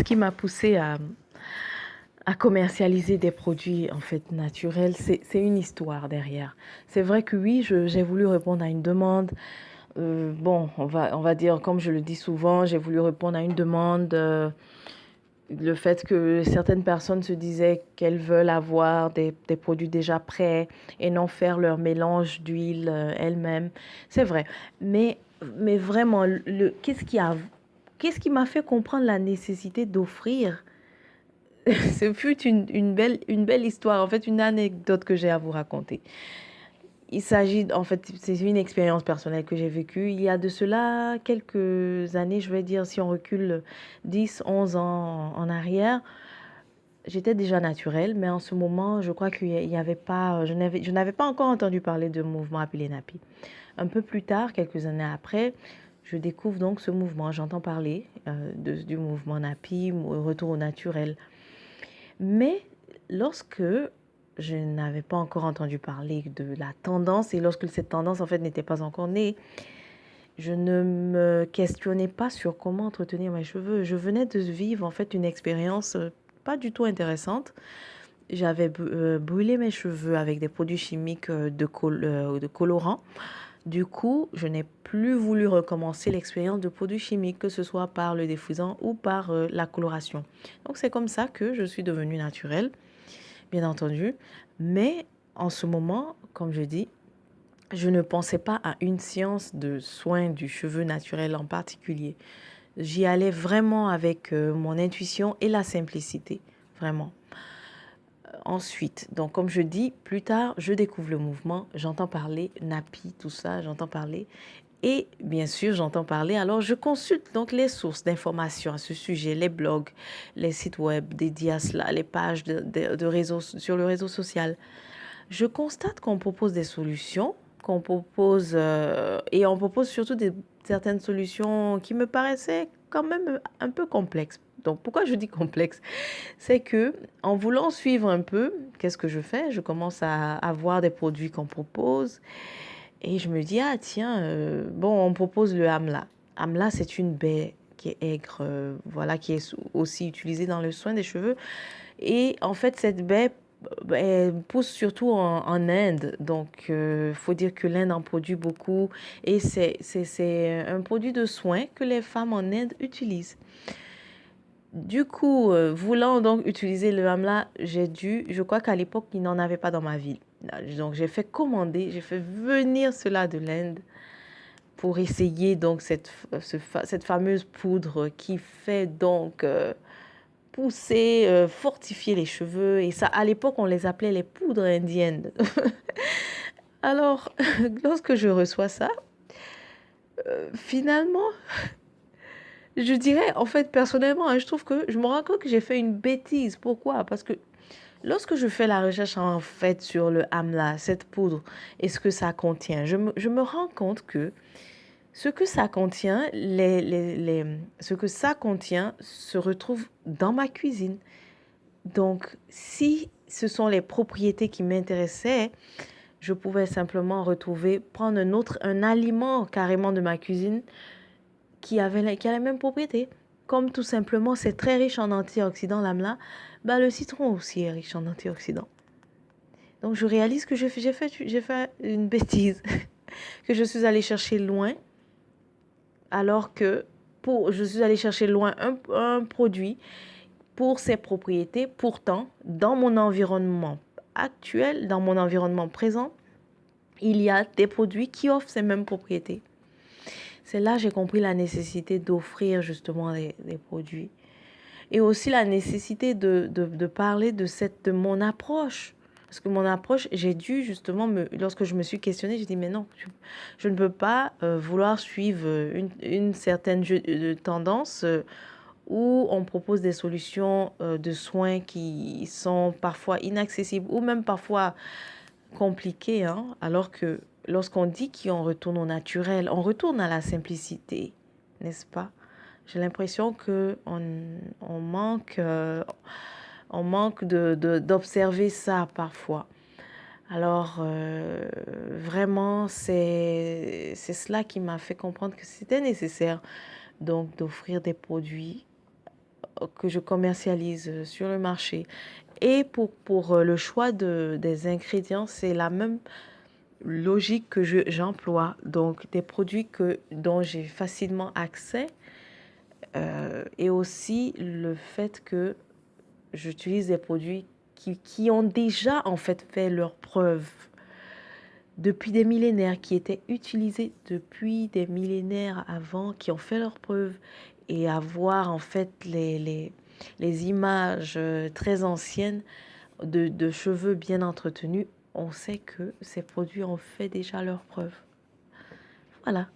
qui m'a poussée à commercialiser des produits en fait naturels, c'est une histoire derrière. C'est vrai que oui, j'ai voulu répondre à une demande. Bon, on va dire, comme je le dis souvent, j'ai voulu répondre à une demande. Le fait que certaines personnes se disaient qu'elles veulent avoir des produits déjà prêts et non faire leur mélange d'huile elles-mêmes. C'est vrai. Mais vraiment, qu'est-ce qui m'a fait comprendre la nécessité d'offrir? Ce fut une belle histoire, en fait, une anecdote que j'ai à vous raconter. Il s'agit, en fait, c'est une expérience personnelle que j'ai vécue. Il y a de cela quelques années, je vais dire, si on recule 10, 11 ans en arrière, j'étais déjà naturelle, mais en ce moment, je crois qu'il y avait pas, je n'avais pas encore entendu parler de mouvement appelé NAPI. Un peu plus tard, quelques années après, je découvre donc ce mouvement. J'entends parler du mouvement NAPI, retour au naturel. Mais lorsque je n'avais pas encore entendu parler de la tendance et lorsque cette tendance en fait n'était pas encore née, je ne me questionnais pas sur comment entretenir mes cheveux. Je venais de vivre en fait une expérience pas du tout intéressante. J'avais brûlé mes cheveux avec des produits chimiques de colorants. Du coup, je n'ai plus voulu recommencer l'expérience de produits chimiques, que ce soit par le défrisant ou par la coloration. Donc c'est comme ça que je suis devenue naturelle, bien entendu. Mais en ce moment, comme je dis, je ne pensais pas à une séance de soins du cheveu naturel en particulier. J'y allais vraiment avec mon intuition et la simplicité, vraiment. Ensuite, donc comme je dis, plus tard, je découvre le mouvement, j'entends parler, NAPI, tout ça, j'entends parler. Et bien sûr, j'entends parler, alors je consulte donc les sources d'informations à ce sujet, les blogs, les sites web dédiés à cela, les pages de réseaux, sur le réseau social. Je constate qu'on propose des solutions, qu'on propose, et on propose surtout certaines solutions qui me paraissaient quand même un peu complexes. Donc pourquoi je dis complexe? C'est que en voulant suivre un peu, qu'est-ce que je fais? Je commence à avoir des produits qu'on propose et je me dis, ah tiens, bon, on propose le Amla. Amla, c'est une baie qui est aigre, voilà, qui est aussi utilisée dans le soin des cheveux. Et en fait, cette baie elle pousse surtout en Inde. Donc, il faut dire que l'Inde en produit beaucoup. Et c'est un produit de soin que les femmes en Inde utilisent. Du coup, voulant donc utiliser le Amla, je crois qu'à l'époque, il n'en avait pas dans ma ville. Donc, j'ai fait commander, j'ai fait venir cela de l'Inde pour essayer donc cette fameuse poudre qui fait donc pousser, fortifier les cheveux. Et ça, à l'époque, on les appelait les poudres indiennes. Alors, lorsque je reçois ça, finalement, je dirais, en fait, personnellement, hein, je trouve que je me rends compte que j'ai fait une bêtise. Pourquoi? Parce que lorsque je fais la recherche en fait sur le Amla, cette poudre, et ce que ça contient, je me rends compte que ce que ça contient, ce que ça contient se retrouve dans ma cuisine. Donc, si ce sont les propriétés qui m'intéressaient, je pouvais simplement prendre un aliment carrément de ma cuisine qui a les mêmes propriétés. Comme tout simplement, c'est très riche en antioxydants, l'amla, bah, le citron aussi est riche en antioxydants. Donc, je réalise que j'ai fait une bêtise, que je suis allée chercher loin, alors que je suis allée chercher loin un produit pour ses propriétés. Pourtant, dans mon environnement actuel, dans mon environnement présent, il y a des produits qui offrent ces mêmes propriétés. C'est là que j'ai compris la nécessité d'offrir justement des produits. Et aussi la nécessité de parler de mon approche. Parce que mon approche, j'ai dû justement, lorsque je me suis questionnée, j'ai dit, mais non, je ne peux pas vouloir suivre une certaine tendance où on propose des solutions de soins qui sont parfois inaccessibles ou même parfois compliquées, hein, alors que lorsqu'on dit qu'on retourne au naturel, on retourne à la simplicité, n'est-ce pas? J'ai l'impression on manque d'observer ça parfois. Alors, vraiment, c'est cela qui m'a fait comprendre que c'était nécessaire donc d'offrir des produits que je commercialise sur le marché et pour le choix des ingrédients, c'est la même logique que j'emploie. Donc, des produits dont j'ai facilement accès et aussi le fait que j'utilise des produits qui ont déjà en fait leurs preuves depuis des millénaires, qui étaient utilisés depuis des millénaires avant, qui ont fait leurs preuves et avoir en fait les images très anciennes de cheveux bien entretenus, on sait que ces produits ont fait déjà leurs preuves. Voilà.